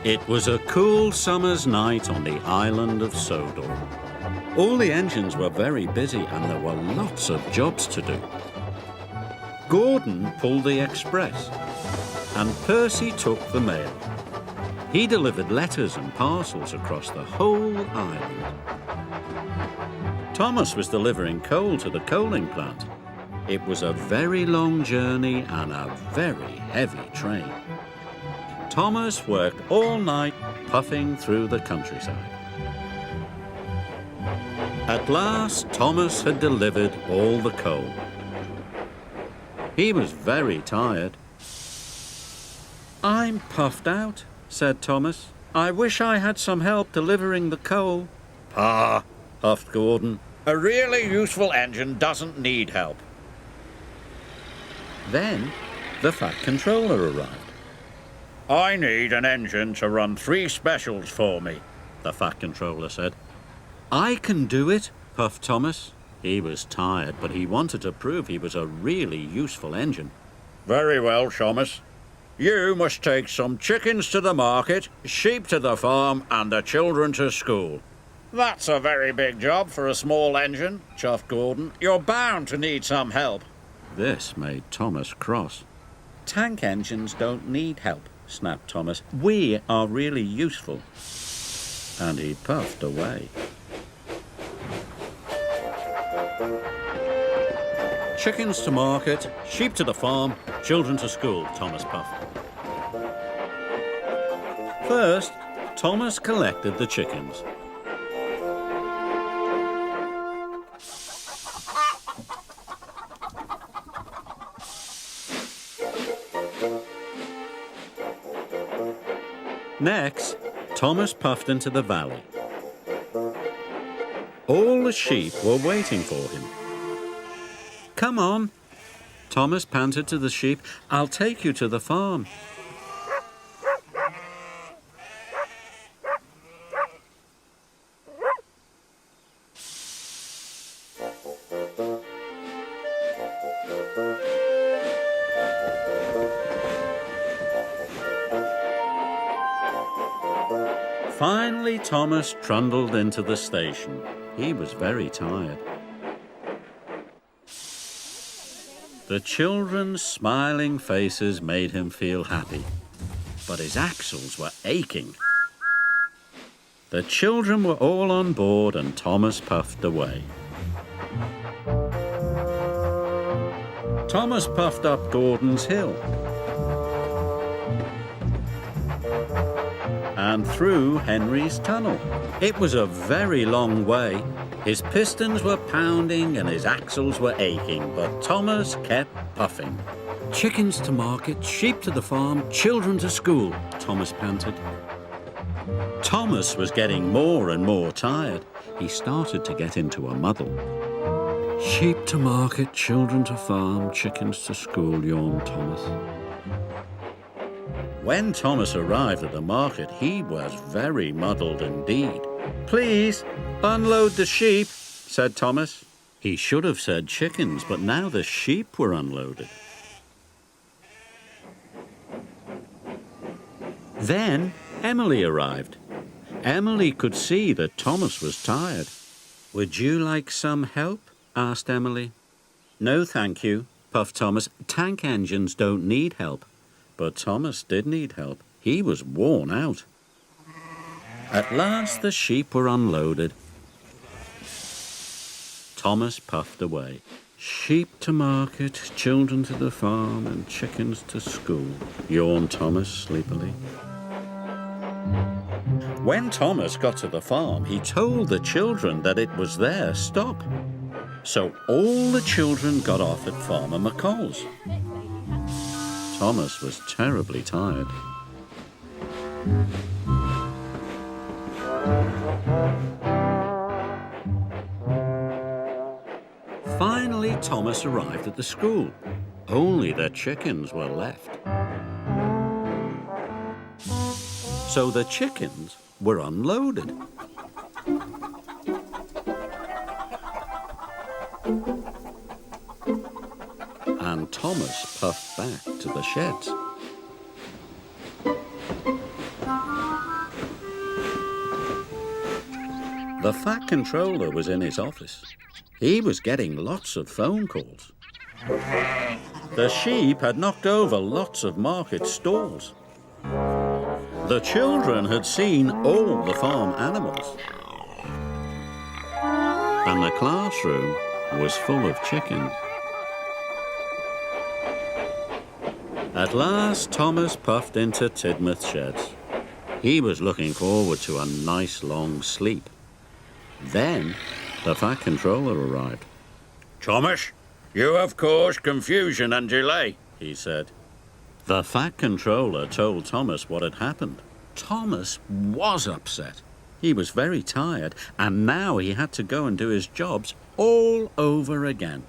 It was a cool summer's night on the island of Sodor. All the engines were very busy and there were lots of jobs to do. Gordon pulled the express and Percy took the mail. He delivered letters and parcels across the whole island. Thomas was delivering coal to the coaling plant. It was a very long journey and a very heavy train. Thomas worked all night puffing through the countryside. At last, Thomas had delivered all the coal. He was very tired. "I'm puffed out," said Thomas. "I wish I had some help delivering the coal." "Ah," puffed Gordon. "A really useful engine doesn't need help." Then the Fat Controller arrived. "I need an engine to run 3 specials for me," the Fat Controller said. "I can do it," puffed Thomas. He was tired, but he wanted to prove he was a really useful engine. "Very well, Thomas. You must take some chickens to the market, sheep to the farm, and the children to school." "That's a very big job for a small engine," chuffed Gordon. "You're bound to need some help." This made Thomas cross. "Tank engines don't need help," snapped Thomas. "We are really useful." And he puffed away. "Chickens to market, sheep to the farm, children to school," Thomas puffed. First, Thomas collected the chickens. Next, Thomas puffed into the valley. All the sheep were waiting for him. "Come on," Thomas panted to the sheep. "I'll take you to the farm." Finally, Thomas trundled into the station. He was very tired. The children's smiling faces made him feel happy, but his axles were aching. The children were all on board and Thomas puffed away. Thomas puffed up Gordon's Hill and through Henry's Tunnel. It was a very long way. His pistons were pounding and his axles were aching, but Thomas kept puffing. "Chickens to market, sheep to the farm, children to school," Thomas panted. Thomas was getting more and more tired. He started to get into a muddle. "Sheep to market, children to farm, chickens to school," yawned Thomas. When Thomas arrived at the market, he was very muddled indeed. "Please, unload the sheep," said Thomas. He should have said chickens, but now the sheep were unloaded. Then Emily arrived. Emily could see that Thomas was tired. "Would you like some help?" asked Emily. "No, thank you," puffed Thomas. "Tank engines don't need help." But Thomas did need help. He was worn out. At last the sheep were unloaded. Thomas puffed away. "Sheep to market, children to the farm, and chickens to school," yawned Thomas sleepily. When Thomas got to the farm, he told the children that it was their stop. So all the children got off at Farmer McColl's. Thomas was terribly tired. Finally, Thomas arrived at the school. Only the chickens were left. So the chickens were unloaded. And Thomas puffed back to the sheds. The fat controller was in his office. He was getting lots of phone calls. The sheep had knocked over lots of market stalls. The children had seen all the farm animals. And the classroom was full of chickens. At last, Thomas puffed into Tidmouth Sheds. He was looking forward to a nice long sleep. Then, the fat controller arrived. Thomas, you have caused confusion and delay, he said. The fat controller told Thomas what had happened. Thomas was upset. He was very tired, and now he had to go and do his jobs all over again.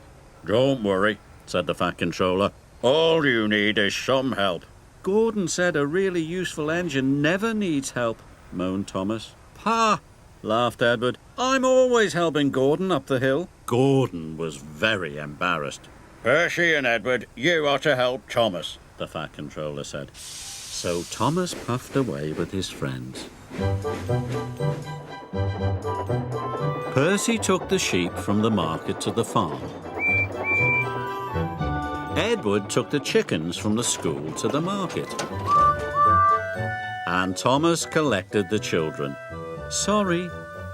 Don't worry, said the fat controller. All you need is some help. Gordon said a really useful engine never needs help, moaned Thomas. Ha! Laughed Edward. I'm always helping Gordon up the hill. Gordon was very embarrassed. Percy and Edward, you are to help Thomas, the fat controller said. So Thomas puffed away with his friends. Percy took the sheep from the market to the farm. Edward took the chickens from the school to the market. And Thomas collected the children. Sorry,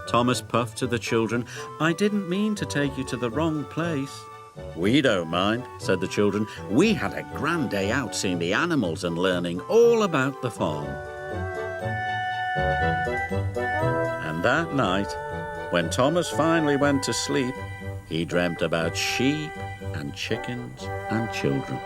Thomas puffed to the children. I didn't mean to take you to the wrong place. We don't mind, said the children. We had a grand day out seeing the animals and learning all about the farm. And that night, when Thomas finally went to sleep, he dreamt about sheep and chickens and children.